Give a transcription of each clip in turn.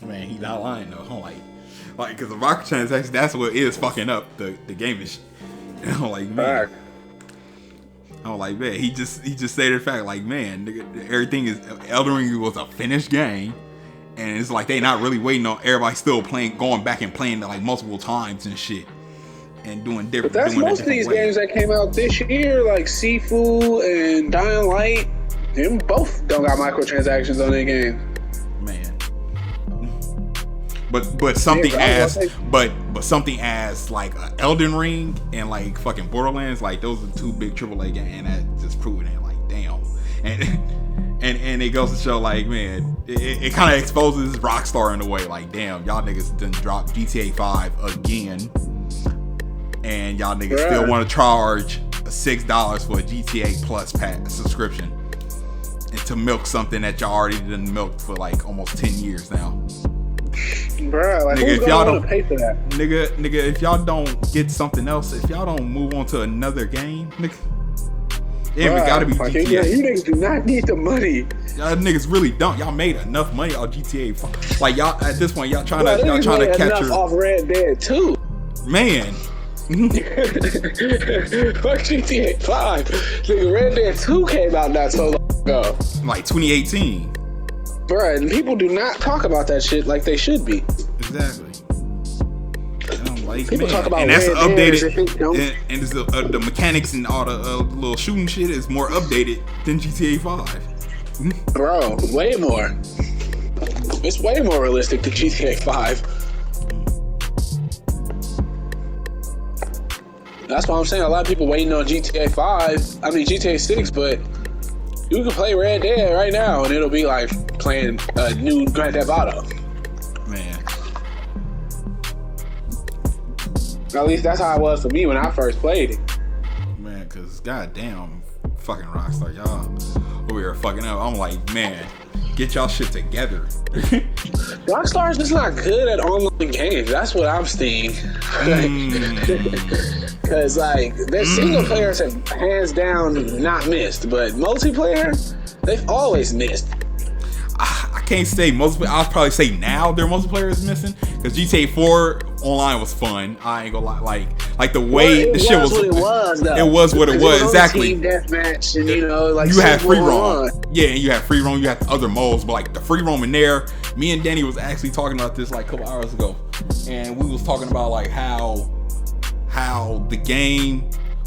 Man, he not lying though. I'm like, cause the microtransactions, that's what is fucking up the game and shit. And I'm like, man. I'm like, man, he just stated the fact, like, man, nigga, everything is Elden Ring was a finished game, and it's like they not really waiting on everybody still playing, going back and playing it like multiple times and shit, and doing different. But that's most of these games that came out this year, like Sifu and Dying Light. Them both don't got microtransactions on their game. Man. But something something as like Elden Ring and like fucking Borderlands, like those are two big AAA games, and that just proving it. Like, damn, and it goes to show, like, man, it kind of exposes Rockstar in a way. Like, damn, y'all niggas done dropped GTA 5 again, and y'all niggas still want to charge $6 for a GTA Plus subscription, and to milk something that y'all already done milked for like almost 10 years now. Bruh, like, nigga, if y'all don't pay for that, nigga, if y'all don't get something else, if y'all don't move on to another game, nigga, it gotta be GTA. Yeah, you niggas do not need the money. Y'all niggas really don't. Y'all made enough money off GTA. Like, y'all at this point, y'all trying to capture off Red Dead 2. Man. Fuck GTA 5. Nigga, Red Dead 2 came out not so long ago. Like 2018. Bruh, and people do not talk about that shit like they should be. Exactly. And I'm like, people talk about, and that's Red updated, and it's the mechanics and all the little shooting shit is more updated than GTA 5. Bro, way more. It's way more realistic than GTA 5. That's why I'm saying a lot of people waiting on GTA 6, but you can play Red Dead right now, and it'll be like playing a new Grand Theft Auto. Man. At least that's how it was for me when I first played it. Man, cause goddamn, fucking Rockstar, y'all over here fucking up. I'm like, man, get y'all shit together. Rockstar's just not good at online games. That's what I'm seeing. Cause like their single players have hands down not missed, but multiplayer, they've always missed. I can't say most. I'll probably say now their multiplayer is missing, because GTA 4 online was fun. I ain't gonna lie, like the way the shit was. What it was, though. It was what it was, exactly. Team deathmatch, and you know, like you had free roam. Yeah, and you had free roam. You had the other modes, but like the free roam in there. Me and Danny was actually talking about this like a couple hours ago, and we was talking about like how the game,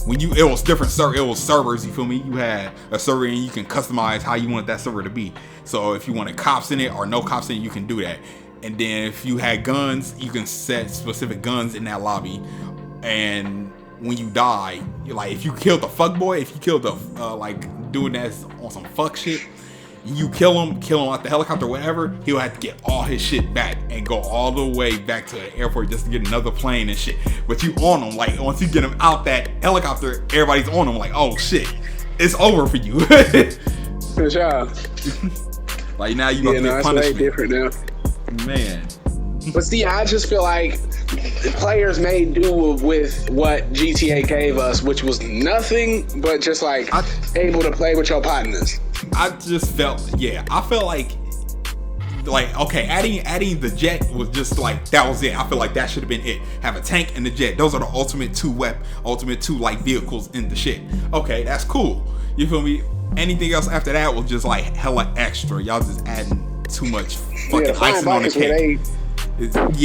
when it was different it was servers, you feel me? You had a server and you can customize how you want that server to be. So if you wanted cops in it or no cops in it, you can do that. And then if you had guns, you can set specific guns in that lobby. And when you die, like if you killed the fuckboy, if you killed the like doing that on some fuck shit, you kill him out the helicopter, whatever, he'll have to get all his shit back and go all the way back to the airport just to get another plane and shit. But you on him, like once you get him out that helicopter, everybody's on him, like, oh shit, it's over for you. Good job. Like now you gonna get punishment. It's way different now. Man. But see, I just feel like players made do with what GTA gave us, which was nothing but just like able to play with your partners. I just felt, I felt like okay, adding the jet was just like, that was it. I feel like that should have been it. Have a tank and the jet. Those are the ultimate two like vehicles in the shit. Okay, that's cool. You feel me? Anything else after that was just like hella extra. Y'all just adding too much fucking icing on the cake.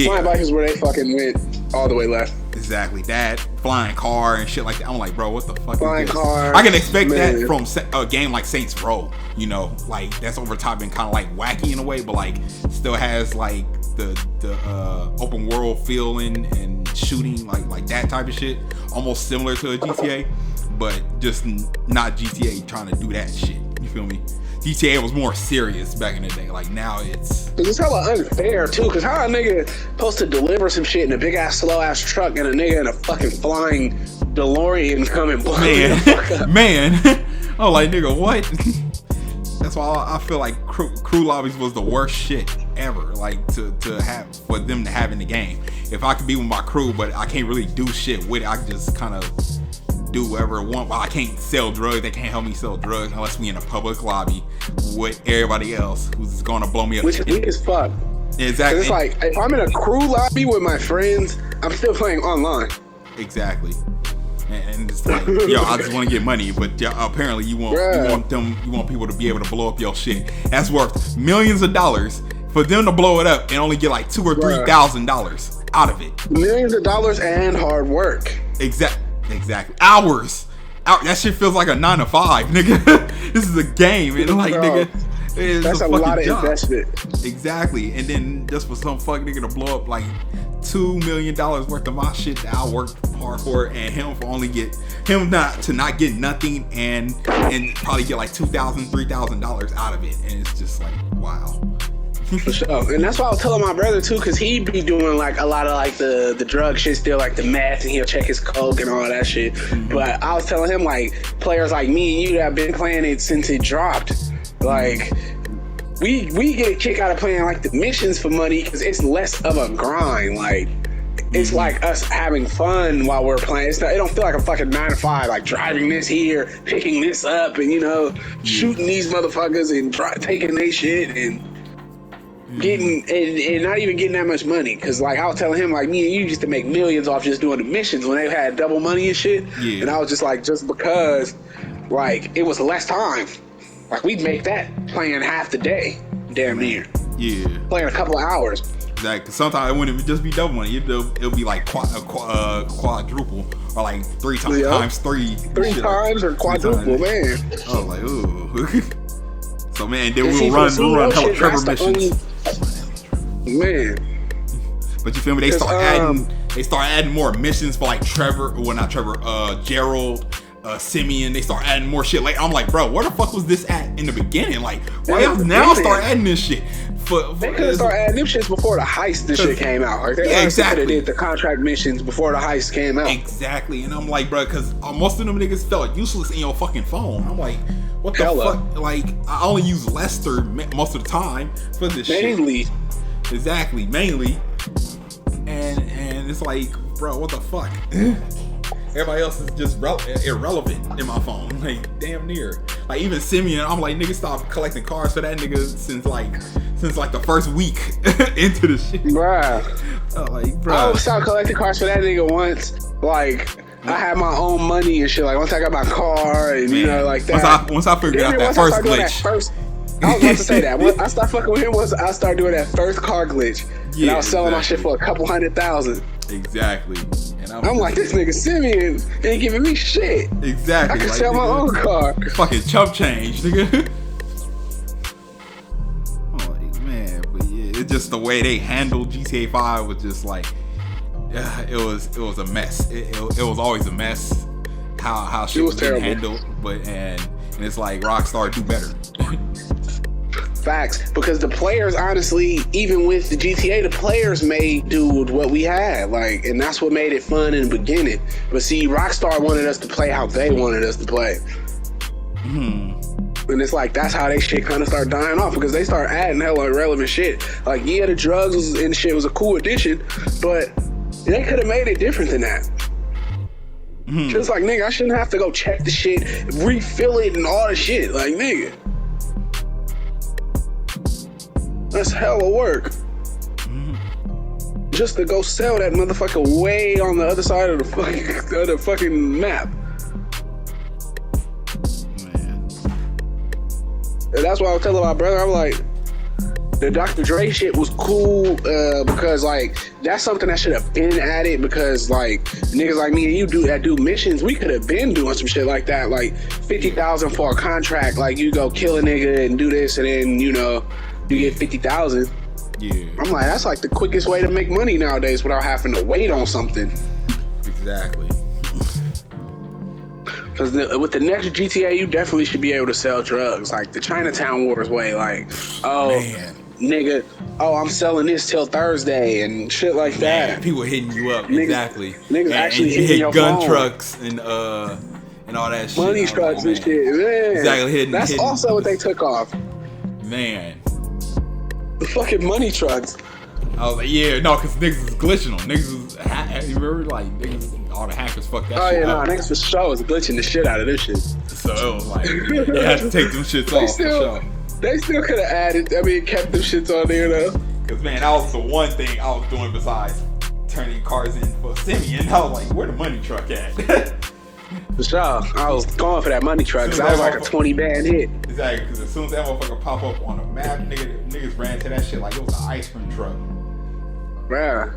Flying bikes is where they fucking went all the way left. Exactly, that flying car and shit like that. I'm like, bro, what the fuck flying is this? Car, I can expect that from a game like Saints Row, you know, like that's over top and kind of like wacky in a way, but like still has like the open world feeling and shooting, like that type of shit, almost similar to a GTA, but just not GTA trying to do that shit. You feel me? GTA was more serious back in the day. Like now it's hella unfair too. Cause how a nigga supposed to deliver some shit in a big ass slow ass truck and a nigga in a fucking flying DeLorean coming man. Oh, like nigga, what? That's why I feel like crew lobbies was the worst shit ever. Like to have for them to have in the game. If I could be with my crew, but I can't really do shit with it. I just kind of do whatever I want. Well, I can't sell drugs. They can't help me sell drugs unless we in a public lobby with everybody else who's gonna blow me up. Which is weak as fuck. Exactly. It's like if I'm in a crew lobby with my friends, I'm still playing online. Exactly. And it's like, yo, I just want to get money, but apparently you want people to be able to blow up your shit. That's worth millions of dollars for them to blow it up and only get like $2,000 or $3,000 out of it. Millions of dollars and hard work. Exactly. Hours. That shit feels like a 9 to 5, nigga. This is a game, and like, nigga, that's a lot of investment. Exactly. And then just for some fuck nigga to blow up like $2 million worth of my shit that I worked hard for, and him to not get nothing, and probably get like $2,000, $3,000 out of it, and it's just like, wow. For sure. And that's why I was telling my brother too, because he be doing like a lot of like the drug shit still, like the meth, and he'll check his coke and all that shit. But I was telling him, like, players like me and you that have been playing it since it dropped, like, we get a kick out of playing like the missions for money because it's less of a grind. Like, it's like us having fun while we're playing. It don't feel like a fucking 9 to 5, like driving this here, picking this up, and shooting these motherfuckers and taking their shit and getting and not even getting that much money. Because like I was telling him, like, me and you used to make millions off just doing the missions when they had double money and shit. And I was just like, just because like it was less time, like we'd make that playing half the day, damn near. Playing a couple of hours. Like sometimes it wouldn't just be double money. It'll be like quadruple, or like three times three. Three times or quadruple, man. I was like, ooh. So man, then we'll run hella Trevor missions. Man. But you feel me? They start adding more missions for like Gerald, Simeon. They start adding more shit. Like, I'm like, bro, where the fuck was this at in the beginning? Like, why y'all now start adding this shit? They could have started adding them shits before the heist and shit came out. Like, they exactly did the contract missions before the heist came out. Exactly. And I'm like, bro, because most of them niggas felt useless in your fucking phone. I'm like, what the fuck? Like, I only use Lester most of the time for this shit. Exactly, mainly. And it's like, bro, what the fuck? Everybody else is just irrelevant in my phone. Like, damn near. Like, even Simeon, I'm like, nigga, stop collecting cards for that nigga since like the first week into the shit. Bruh. I stopped collecting cards for that nigga once. Like, I had my own money and shit. Like, once I got my car and, like that. Once I figured out that first glitch. I was about to say that. When I started fucking with him once I started doing that first car glitch. And I was selling my shit for a couple $100,000. Exactly. And I'm like, this nigga Simeon ain't giving me shit. Exactly. I can sell my own car. Fucking chump change, nigga. Oh, man. But yeah, it's just the way they handled GTA 5 was just like, it was a mess. It was always a mess. How shit was being handled. But and it's like, Rockstar, do better. Facts, because the players, honestly, even with the GTA, the players made do with what we had, like, and that's what made it fun in the beginning. But see, Rockstar wanted us to play how they wanted us to play. And it's like, that's how they shit kind of start dying off, because they start adding hella irrelevant shit. Like, yeah, the drugs and shit was a cool addition, but they could have made it different than that. Just like, nigga, I shouldn't have to go check the shit, refill it, and all the shit. Like, nigga, that's hella work. Just to go sell that motherfucker way on the other side of the fucking map. Man. And that's why I was telling my brother, I'm like, the Dr. Dre shit was cool because, like, that's something that should have been added, because, like, niggas like me and you do missions, we could have been doing some shit like that, like $50,000 for a contract, like, you go kill a nigga and do this, and then, you get $50,000. Yeah. I'm like, that's like the quickest way to make money nowadays without having to wait on something. Exactly. Because with the next GTA, you definitely should be able to sell drugs, like the Chinatown Wars way. Like, nigga, I'm selling this till Thursday and shit like that. People hitting you up, niggas, exactly. Niggas actually hitting hit your gun phone. Trucks and all that shit. Money trucks and shit, man. Exactly. That's also what they took off. Man. The fucking money trucks. I was like, yeah, no, because niggas was glitching them. You remember, like, niggas, all the hackers fucked that shit up. Niggas for sure was glitching the shit out of this shit. So it was like, they had to take them shits off for sure. They still could have kept them shits on there, though. Cause man, that was the one thing I was doing besides turning cars in for Simeon. I was like, where the money truck at? For sure. I was going for that money truck because I was like a 20 band hit. Exactly, because as soon as that motherfucker pop up on the map, niggas ran to that shit like it was an ice cream truck. Bruh.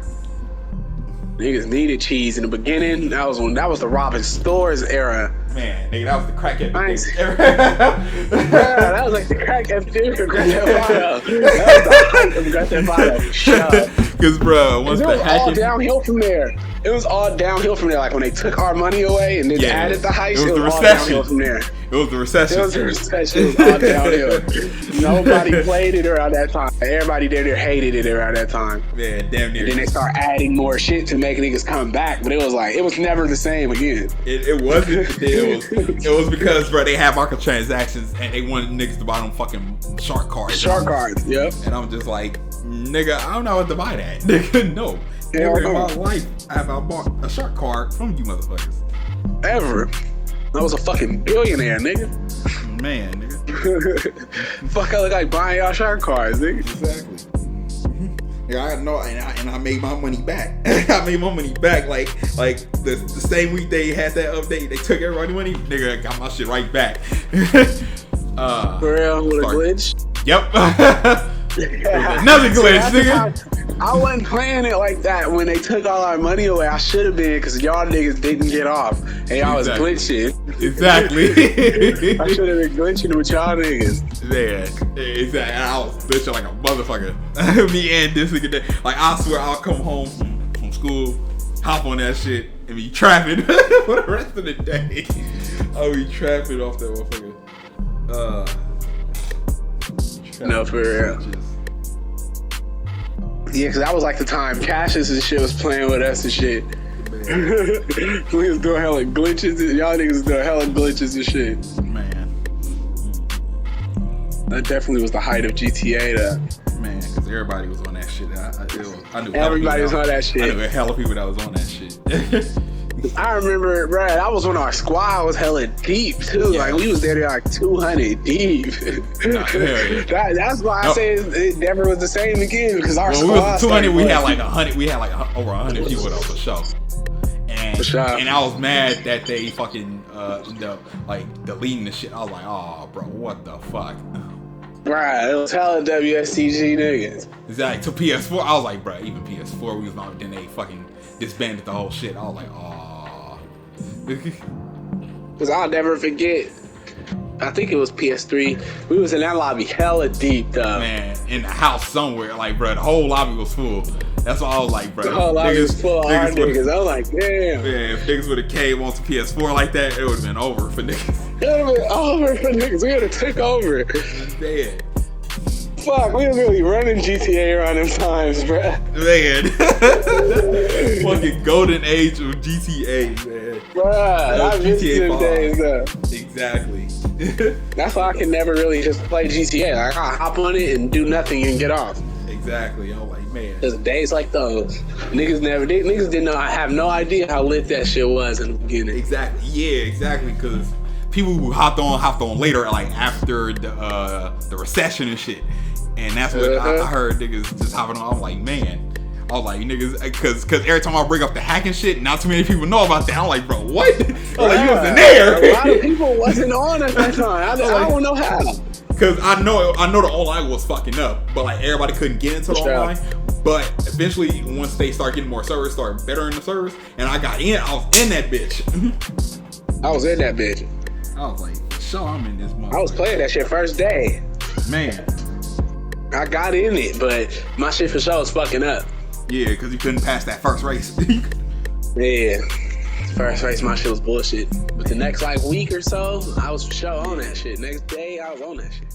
Niggas needed cheese in the beginning. That was the robbing stores era. Man, nigga, that was the crack epidemic era. Yeah, that was like the crack epidemic of Grand Theft Auto. That was the height of Grand Theft Auto. Shut up. Because, bro, once it the was hacking... all downhill from there. It was all downhill from there. Like when they took our money away and then added the heist, it was all downhill from there. It was the recession. It was the recession. It was all downhill. Nobody played it around that time. Everybody there hated it around that time. Yeah, damn near. And then they start adding more shit to make niggas come back. But it was like, it was never the same again. It wasn't. It was because, bro, they had microtransactions and they wanted niggas to buy them fucking shark cards. Shark cards, yep. And I'm just like, nigga, I don't know what to buy that. Nigga, no. Never in my life have I bought a shark card from you motherfuckers. Ever. I was a fucking billionaire, nigga. Man, nigga. Fuck, I look like buying y'all shark cards, nigga. Exactly. Yeah, I know, and I made my money back. I made my money back. Like the same week they had that update, they took everybody's money. Nigga, I got my shit right back. For real, with a glitch. Yep. Another glitch, nigga. I wasn't playing it like that when they took all our money away. I should have been, because y'all niggas didn't get off. And y'all was glitching. Exactly. I should have been glitching with y'all niggas. Yeah, exactly. I was glitching like a motherfucker. Me and this nigga, like, I swear I'll come home from school, hop on that shit, and be trapping for the rest of the day. I'll be trapping off that motherfucker. No, for real. Yeah, because that was like the time Cassius and shit was playing with us and shit. We was doing hella glitches. Y'all niggas was doing hella glitches and shit. Man. That definitely was the height of GTA, though. Man, because everybody was on that shit. I knew everybody was on that shit. I knew a hell of people that was on that shit. I remember, bro, that was when our squad was hella deep, too. Yeah. Like, we was there like 200 deep. That's why I say it never was the same again, because our squad... When we was 200, we had like 100, we had like over 100 people though, for sure. And, and I was mad that they fucking, deleting the shit. I was like, oh, bro, what the fuck? Right, it was hella WSTG niggas. Exactly, to PS4, I was like, bro, even PS4, we was not, then they fucking disbanded the whole shit. I was like, oh. Because I'll never forget, I think it was PS3, we was in that lobby hella deep, though. Man, in the house somewhere, like, bro, the whole lobby was full. That's why I was like, bro. The whole lobby was full of our niggas. I was like, damn. Yeah, if niggas would have came onto PS4 like that, it would have been over for niggas. It would have been over for niggas. We would have took over. Dead. Fuck, we was really running GTA around them times, bro. Man. Fucking golden age of GTA, man. Bruh, I miss them days, though. Exactly. That's why I can never really just play GTA. Like, I'll hop on it and do nothing and get off. Exactly. I'm like, man. Because days like those, niggas did not have no idea how lit that shit was in the beginning. Exactly. Yeah, exactly. Because people who hopped on later, like after the recession and shit. And that's what I heard niggas just hopping on. I'm like, man. I was like, niggas, because every time I bring up the hacking shit, not too many people know about that. I'm like, bro, what? I was like, you wasn't there. A lot of people wasn't on at that time. I don't know how. Because I know the online was fucking up, but like everybody couldn't get into the online. But eventually, once they start getting more servers, start bettering the servers, and I got in, I was in that bitch. I was in that bitch. I was like, sure, I'm in this motherfucker. I was playing that shit first day. Man. I got in it, but my shit for sure was fucking up. Yeah, because you couldn't pass that first race. Yeah. First race, my shit was bullshit. But the next like week or so, I was for sure on that shit. Next day, I was on that shit.